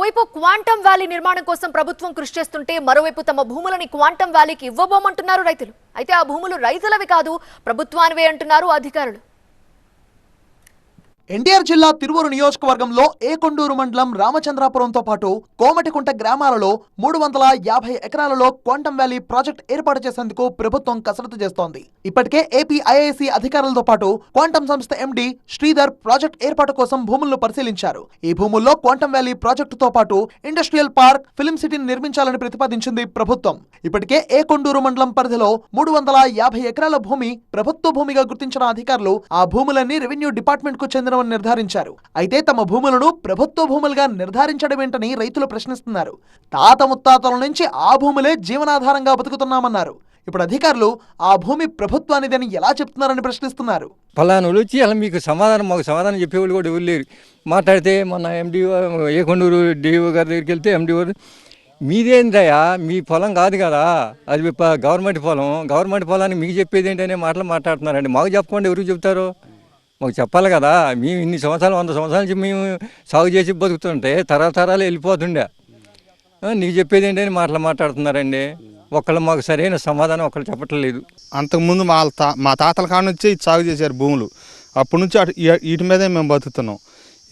ఒకవైపు quantum valley నిర్మాణం కోసం ప్రభుత్వం కృషి చేస్తుంటే మరోవైపు తమ భూములని క్వాంటమ్ వ్యాలీకి ఇవ్వబోమంటున్నారు రైతులు. అయితే ఆ భూములు రైతులవి కాదు, ప్రభుత్వానివే అంటున్నారు అధికారులు. ఎన్టీఆర్ జిల్లా తిరువూరు నియోజకవర్గంలో ఏకొండూరు మండలం రామచంద్రాపురంతో పాటు కోమటికుంట గ్రామాలలో 350 ఎకరాలలో క్వాంటమ్ వ్యాలీ ప్రాజెక్ట్ ఏర్పాటు చేసేందుకు ప్రభుత్వం కసరత్తు చేస్తోంది. ఇప్పటికే ఏపీ ఐఐసి అధికారులతో పాటు క్వాంటమ్ సంస్థ ఎండి శ్రీధర్ ప్రాజెక్ట్ ఏర్పాటు కోసం భూములను పరిశీలించారు. ఈ భూముల్లో క్వాంటమ్ వ్యాలీ ప్రాజెక్టుతో పాటు ఇండస్ట్రియల్ పార్క్, ఫిల్మ్ సిటీని నిర్మించాలని ప్రతిపాదించింది ప్రభుత్వం. ఇప్పటికే ఏకొండూరు మండలం పరిధిలో 350 ఎకరాల భూమి ప్రభుత్వ భూమిగా గుర్తించిన అధికారులు ఆ భూములన్నీ రెవెన్యూ డిపార్ట్మెంట్ కు చెందిన నిర్ధారించారు. అయితే తమ భూములను ప్రభుత్వ భూములుగా నిర్ధారించడం ఏంటని రైతులు ప్రశ్నిస్తున్నారు. తాత ముత్తాతల నుంచి ఆ భూములే జీవనాధారంగా బతుకుతున్నామన్నారు. ఇప్పుడు అధికారులు ఆ భూమి ప్రభుత్వానిదని ఎలా చెప్తున్నారని ప్రశ్నిస్తున్నారు. ఫలానాలు వచ్చి అలా మీకు మాకు సమాధానం చెప్పేవాళ్ళు కూడా ఎవరు లేరు. మాట్లాడితే మన ఎండిఓ ఏకొండూరు డిఓ గారి దగ్గరికి వెళ్తే ఎండిఓ మీదేందయ్యా, మీ పొలం కాదు కదా, అది గవర్నమెంట్ పొలం, గవర్నమెంట్ పొలాన్ని మీకు చెప్పేది ఏంటనే మాటలు మాట్లాడుతున్నారండి. మాకు చెప్పకుండా ఎవరికి చెప్తారు? మాకు చెప్పాలి కదా. మేము ఇన్ని సంవత్సరాలు 100 సంవత్సరాల నుంచి మేము సాగు చేసి బతుకుతుంటే తరాలు వెళ్ళిపోతుండే. నీకు చెప్పేది ఏంటని మాటలు మాట్లాడుతున్నారండి. ఒకళ్ళు మాకు సరైన సమాధానం ఒకళ్ళు చెప్పట్లేదు. అంతకుముందు మా తాతల కాడ నుంచి సాగు చేశారు భూములు. అప్పటి నుంచి వీటి మీదే మేము బతుకుతున్నాం.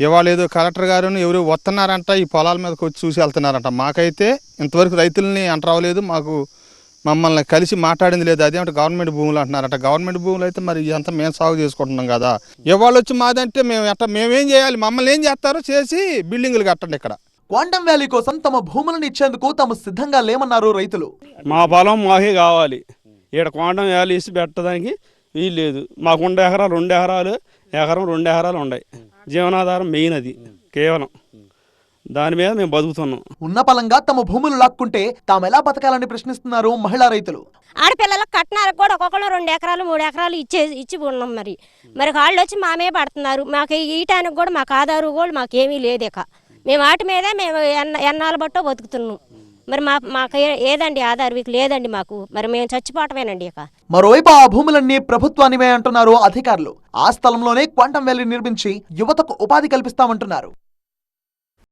ఇవాళ ఏదో కలెక్టర్ గారు ఎవరు వస్తున్నారంట, ఈ పొలాల మీదకి వచ్చి చూసి వెళ్తున్నారంట. మాకైతే ఇంతవరకు రైతుల్ని అంటరావలేదు, మమ్మల్ని కలిసి మాట్లాడింది లేదు. అదేమంటే గవర్నమెంట్ భూములు అంటున్నారట. గవర్నమెంట్ భూములు అయితే మరి ఇదంతా మేము సాగు చేసుకుంటున్నాం కదా. ఇవాళ వచ్చి మాదంటే మేమేం చేయాలి? మమ్మల్ని ఏం చేస్తారో చేసి బిల్డింగులు కట్టండి. ఇక్కడ క్వాంటమ్ వ్యాలీ కోసం తమ భూములను ఇచ్చేందుకు తాము సిద్ధంగా లేమన్నారు రైతులు. మా పొలం మాకే కావాలి. ఇక్కడ క్వాంటమ్ వ్యాలీ ఇసి పెట్టడానికి వీలు లేదు. మాకు 2 ఎకరాలు 2 ఎకరాలు ఎకరం 2 ఎకరాలు ఉన్నాయి. జీవనాధారం మెయిన్ అది. కేవలం దాని మీద మేము బతుకుతున్నాం. ఉన్న పలంగా తమ భూములు లాక్కుంటే తాము ఎలా బతకాలని ప్రశ్నిస్తున్నారు మహిళా రైతులు. ఆడపిల్లలకు కట్నాలకు కూడా ఒక్కొక్కరు 2 ఎకరాలు 3 ఎకరాలు ఇచ్చి ఉన్నాం. మరి వాళ్ళు వచ్చి మామే పడుతున్నారు. మాకు ఈటానికి కూడా మాకు ఆధారు కూడా మాకేమీ లేదేక. మేము వాటి మీదే మేము ఎన్నాళ్ళు బట్టో బతుకుతున్నాం. మరి మాకు ఏదండి ఆధార్ వీక్ లేదండి మాకు. మరి మేము చచ్చిపోవటమేనండి. ఇక మరోవైపు ఆ భూములన్నీ ప్రభుత్వానివే అంటున్నారు అధికారులు. ఆ స్థలంలోనే క్వాంటమ్ వ్యాలీ నిర్మించి యువతకు ఉపాధి కల్పిస్తామంటున్నారు.